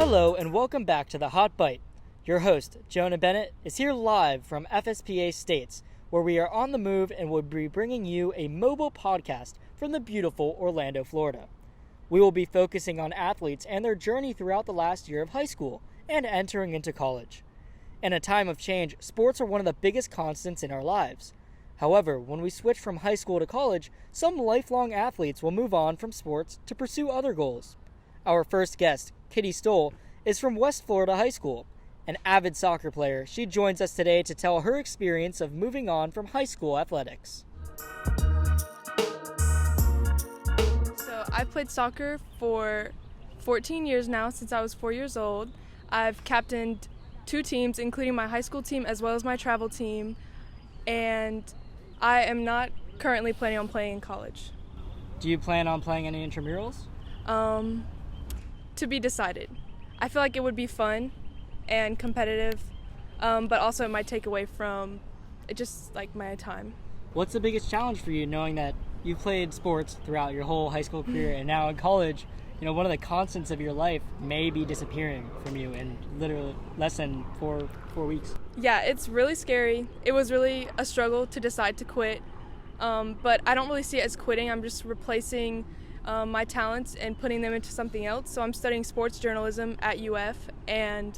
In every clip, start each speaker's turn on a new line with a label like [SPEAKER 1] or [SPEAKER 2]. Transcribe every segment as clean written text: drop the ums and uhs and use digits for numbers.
[SPEAKER 1] Hello and welcome back to The Hot Bite. Your host, Jonah Bennett, is here live from FSPA States, where we are on the move and will be bringing you a mobile podcast from the beautiful Orlando, Florida. We will be focusing on athletes and their journey throughout the last year of high school and entering into college. In a time of change, sports are one of the biggest constants in our lives. However, when we switch from high school to college, some lifelong athletes will move on from sports to pursue other goals. Our first guest, Kitty Stoll, is from West Florida High School. An avid soccer player, she joins us today to tell her experience of moving on from high school athletics.
[SPEAKER 2] So I've played soccer for 14 years now, since I was 4 years old. I've captained 2 teams, including my high school team as well as my travel team, and I am not currently planning on playing in college.
[SPEAKER 1] Do you plan on playing any intramurals?
[SPEAKER 2] To be decided. I feel like it would be fun and competitive, but also it might take away from it, just like my time.
[SPEAKER 1] What's the biggest challenge for you, knowing that you've played sports throughout your whole high school career and now in college, one of the constants of your life may be disappearing from you in literally less than four weeks?
[SPEAKER 2] Yeah, it's really scary. It was really a struggle to decide to quit, but I don't really see it as quitting. I'm just replacing my talents and putting them into something else. So I'm studying sports journalism at UF, and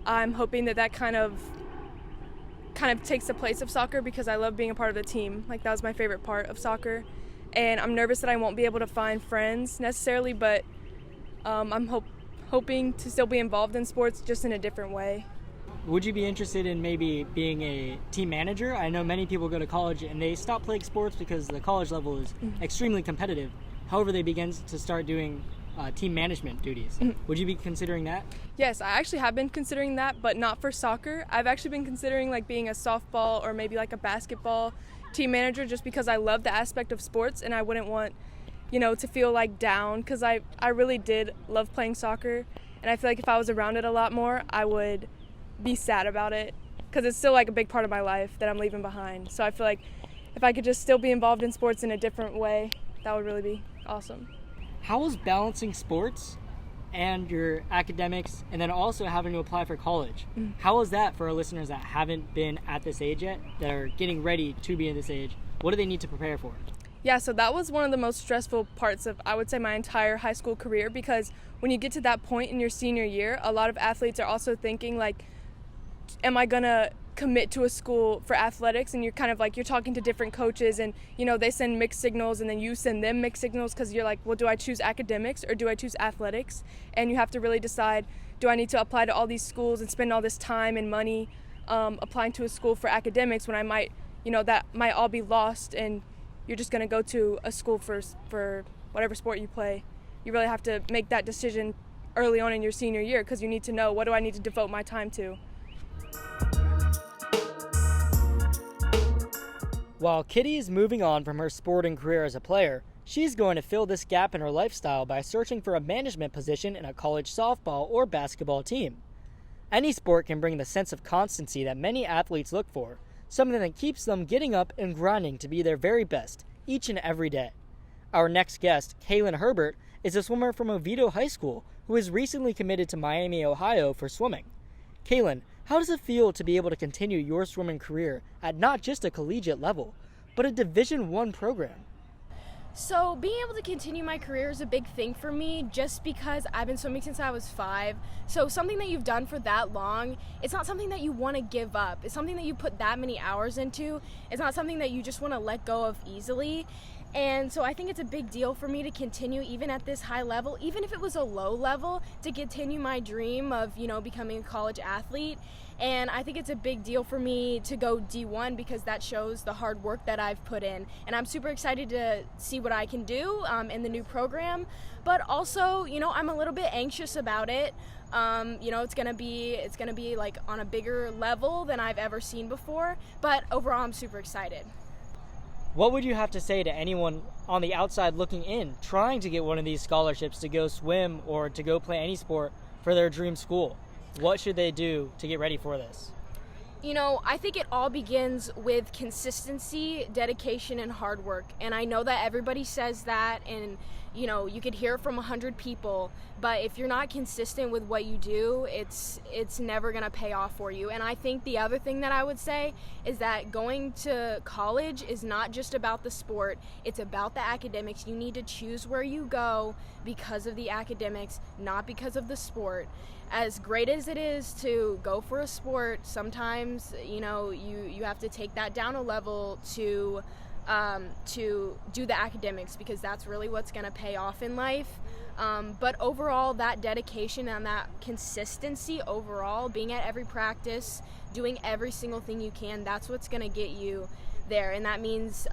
[SPEAKER 2] I'm hoping that kind of takes the place of soccer, because I love being a part of the team. Like, that was my favorite part of soccer, and I'm nervous that I won't be able to find friends necessarily, but I'm hoping to still be involved in sports, just in a different way.
[SPEAKER 1] Would you be interested in maybe being a team manager? I know many people go to college and they stop playing sports because the college level is extremely competitive. However, they begin to start doing team management duties. Would you be considering that?
[SPEAKER 2] Yes, I actually have been considering that, but not for soccer. I've actually been considering being a softball or maybe a basketball team manager, just because I love the aspect of sports and I wouldn't want, to feel down, because I really did love playing soccer, and I feel like if I was around it a lot more, I would be sad about it, because it's still a big part of my life that I'm leaving behind. So I feel like if I could just still be involved in sports in a different way, that would really be awesome.
[SPEAKER 1] How is balancing sports and your academics and then also having to apply for college? How is that for our listeners that haven't been at this age yet, that are getting ready to be in this age? What do they need to prepare for?
[SPEAKER 2] Yeah, so that was one of the most stressful parts of, I would say, my entire high school career, because when you get to that point in your senior year, a lot of athletes are also thinking am I gonna commit to a school for athletics? And you're kind of you're talking to different coaches, and they send mixed signals, and then you send them mixed signals, because you're well, do I choose academics or do I choose athletics? And you have to really decide, do I need to apply to all these schools and spend all this time and money applying to a school for academics, when I might, that might all be lost, and you're just gonna go to a school for whatever sport you play. You really have to make that decision early on in your senior year, because you need to know, what do I need to devote my time to?
[SPEAKER 1] While Kitty is moving on from her sporting career as a player, she's going to fill this gap in her lifestyle by searching for a management position in a college softball or basketball team. Any sport can bring the sense of constancy that many athletes look for, something that keeps them getting up and grinding to be their very best each and every day. Our next guest, Kaylin Herbert, is a swimmer from Oviedo High School who is recently committed to Miami, Ohio for swimming. Kaylin, how does it feel to be able to continue your swimming career at not just a collegiate level, but a Division I program?
[SPEAKER 3] So being able to continue my career is a big thing for me, just because I've been swimming since I was 5. So something that you've done for that long, it's not something that you want to give up. It's something that you put that many hours into. It's not something that you just want to let go of easily. And so I think it's a big deal for me to continue, even at this high level, even if it was a low level, to continue my dream of, becoming a college athlete. And I think it's a big deal for me to go D1, because that shows the hard work that I've put in. And I'm super excited to see what I can do in the new program. But also, I'm a little bit anxious about it. It's gonna be on a bigger level than I've ever seen before. But overall, I'm super excited.
[SPEAKER 1] What would you have to say to anyone on the outside looking in, trying to get one of these scholarships to go swim or to go play any sport for their dream school? What should they do to get ready for this?
[SPEAKER 3] I think it all begins with consistency, dedication, and hard work. And I know that everybody says that, and you could hear it from 100 people, but if you're not consistent with what you do, it's never gonna pay off for you. And I think the other thing that I would say is that going to college is not just about the sport, it's about the academics. You need to choose where you go because of the academics, not because of the sport. As great as it is to go for a sport, sometimes you have to take that down a level to do the academics, because that's really what's going to pay off in life. But overall, that dedication and that consistency overall, being at every practice, doing every single thing you can, that's what's going to get you there. And that means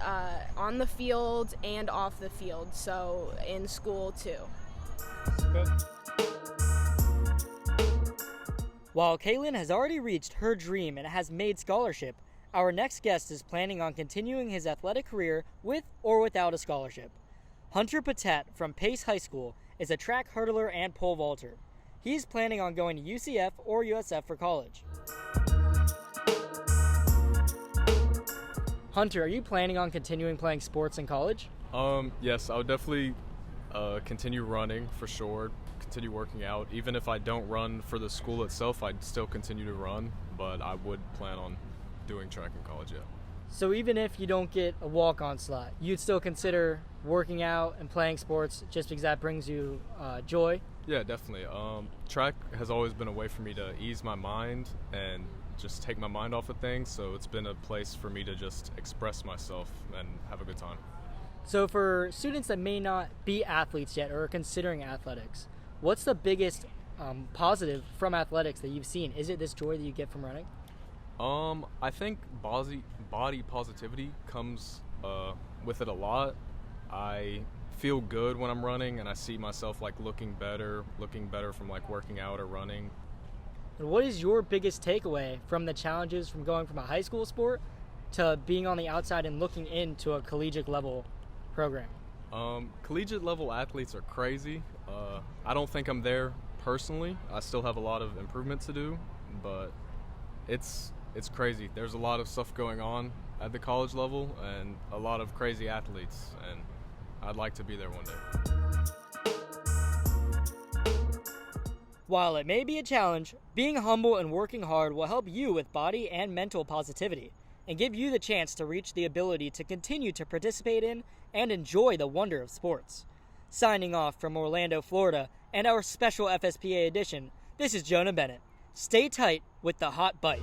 [SPEAKER 3] on the field and off the field, so in school too.
[SPEAKER 1] While Kaylin has already reached her dream and has made scholarship, our next guest is planning on continuing his athletic career with or without a scholarship. Hunter Patet from Pace High School is a track hurdler and pole vaulter. He is planning on going to UCF or USF for college. Hunter, are you planning on continuing playing sports in college?
[SPEAKER 4] Yes, I would definitely continue running for sure, continue working out. Even if I don't run for the school itself, I'd still continue to run, but I would plan on doing track in college, yeah.
[SPEAKER 1] So even if you don't get a walk-on slot, you'd still consider working out and playing sports just because that brings you joy?
[SPEAKER 4] Yeah, definitely. Track has always been a way for me to ease my mind and just take my mind off of things, so it's been a place for me to just express myself and have a good time.
[SPEAKER 1] So for students that may not be athletes yet or are considering athletics, what's the biggest positive from athletics that you've seen? Is it this joy that you get from running?
[SPEAKER 4] I think body positivity comes with it a lot. I feel good when I'm running, and I see myself looking better from working out or running.
[SPEAKER 1] And what is your biggest takeaway from the challenges from going from a high school sport to being on the outside and looking into a collegiate level program?
[SPEAKER 4] Collegiate level athletes are crazy. I don't think I'm there personally. I still have a lot of improvement to do, but it's crazy. There's a lot of stuff going on at the college level and a lot of crazy athletes, and I'd like to be there one day.
[SPEAKER 1] While it may be a challenge, being humble and working hard will help you with body and mental positivity and give you the chance to reach the ability to continue to participate in and enjoy the wonder of sports. Signing off from Orlando, Florida, and our special FSPA edition, this is Jonah Bennett. Stay tight with the Hot Bite.